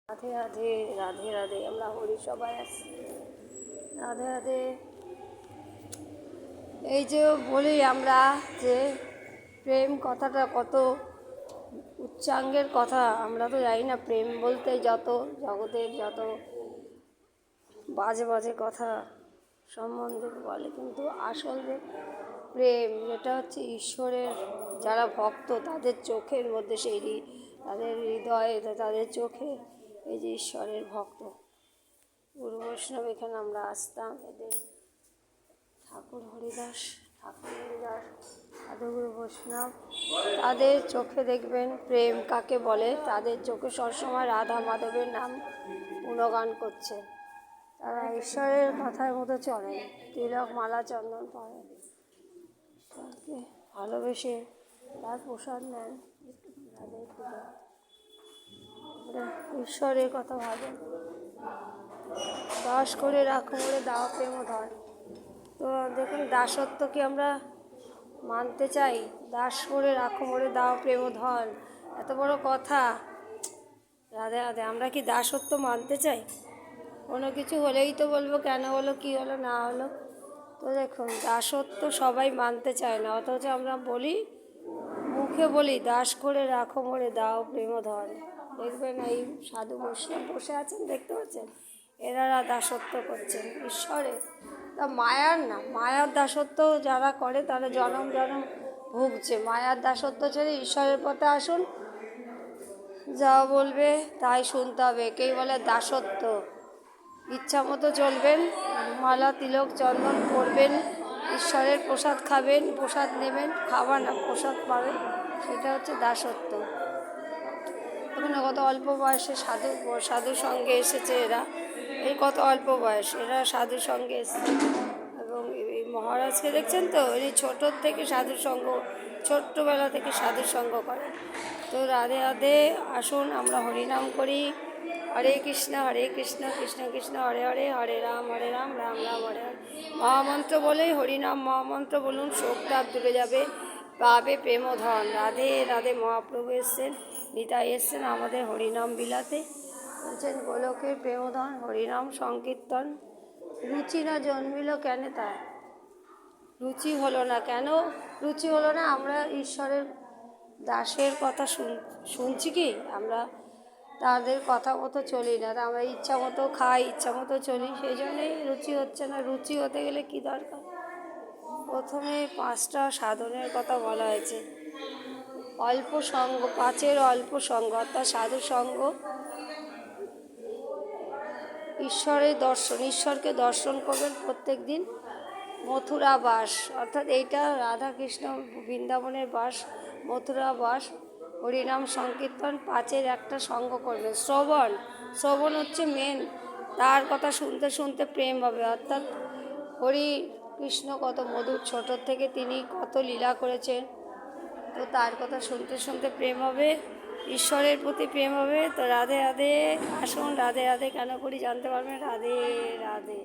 রাধে রাধে রাধে রাধে। আমরা হরি সবাই আছি। রাধে রাধে। এই যে বলি আমরা যে প্রেম কথাটা কত উচ্চাঙ্গের কথা, আমরা তো জানি না। প্রেম বলতে যত জগতের যত বাজে বাজে কথা সম্বন্ধে বলে, কিন্তু আসল যে প্রেম, যেটা হচ্ছে ঈশ্বরের যারা ভক্ত তাদের চোখের মধ্যে সেই তাদের হৃদয়ে তাদের চোখে এই যে ঈশ্বরের ভক্ত গুরু বৈষ্ণব, এখানে আমরা আসতাম। এদের ঠাকুর হরিদাস সাধুগুরু বৈষ্ণব, তাদের চোখে দেখবেন প্রেম কাকে বলে। তাদের চোখে সবসময় রাধা মাধবের নাম গুণগান করছে। তারা ঈশ্বরের কথার মতো চলে, তিলক মালা চন্দন পরে, ঈশ্বরকে ভালোবেসে তার প্রসাদ নেন। ঈশ্বরের কথা ভাবেন, দাস করে রাখো মোরে দাও প্রেম ধর। তো দেখুন, দাসত্ব কি আমরা মানতে চাই? দাস করে রাখো মোরে দাও প্রেম ধন, এত বড় কথা। রাধে রাধে। আমরা কি দাসত্ব মানতে চাই? কোনো কিছু হলেই তো বলবো কেন হলো, কী হলো না হলো। তো দেখুন, দাসত্ব সবাই মানতে চায় না, অথচ আমরা বলি, মুখে বলি দাস করে রাখো মোরে দাও প্রেম ধন। দেখবেন এই সাধু বৈষ্ণব বসে আছেন, দেখতে পাচ্ছেন, এনারা দাসত্ব করছেন ঈশ্বরে। তা মায়ার না, মায়ার দাসত্ব যারা করে তারা জনম জনম ভুগছে। মায়ার দাসত্ব ছেড়ে ঈশ্বরের পথে আসুন, যা বলবে তাই শুনতে হবে। একেই বলে দাসত্ব। ইচ্ছা মতো চলবেন, মালা তিলক চন্দন পরবেন, ঈশ্বরের প্রসাদ খাবেন, প্রসাদ নেবেন, খাবার না প্রসাদ পাবেন, সেটা হচ্ছে দাসত্ব। ওখানে কত অল্প বয়সে সাধুর সঙ্গে এসেছে এরা। এই কত অল্প বয়স, এরা সাধুর সঙ্গে এসেছে। এবং এই মহারাজকে দেখছেন তো, এই ছোটোর থেকে সাধুর সঙ্গ, ছোট্টবেলা থেকে সাধুর সঙ্গ করে। তো রাধে রাধে। আসুন আমরা হরিনাম করি। হরে কৃষ্ণ কৃষ্ণ কৃষ্ণ হরে হরে, হরে রাম রাম রাম হরে হরে। মহামন্ত্র বলেই হরিনাম মহামন্ত্র বলুন, শোক তাপ দূরে যাবে, পাবে প্রেমধন। রাধে রাধে। মহাপ্রভু এসছেন, নিতাই এসছেন আমাদের হরিনাম বিলাতে। বলছেন গোলকের প্রেমধন হরিনাম সংকীর্তন। রুচি না জন্মিল কেন তার? রুচি হলো না কেন? রুচি হলো না, আমরা ঈশ্বরের দাসের কথা শুনছি কি? আমরা তাদের কথা মতো চলি না, আমরা ইচ্ছা মতো খাই, ইচ্ছা মতো চলি, সেই জন্যই রুচি হচ্ছে না। রুচি হতে গেলে কি দরকার? প্রথমে 5টা সাধনের কথা বলা হয়েছে। অল্প সঙ্গ, 5-এর অল্প সঙ্গ, অর্থাৎ সাধু সঙ্গ, ঈশ্বরের দর্শন, ঈশ্বরকে দর্শন করবেন প্রত্যেক দিন। মথুরা বাস, অর্থাৎ এইটা রাধাকৃষ্ণ বৃন্দাবনের বাস, মথুরা বাস। হরিনাম সংকীর্তন, 5-এর একটা সঙ্গ করবেন। শ্রবণ হচ্ছে মেন। তার কথা শুনতে শুনতে প্রেম হবে, অর্থাৎ হরি কৃষ্ণ কত মধুর, ছোটোর থেকে তিনি কত লীলা করেছেন। তো তার কথা শুনতে শুনতে প্রেম হবে, ঈশ্বরের প্রতি প্রেম হবে। তো রাধে রাধে। আসুন রাধে রাধে কেন করি জানতে পারবেন। রাধে রাধে।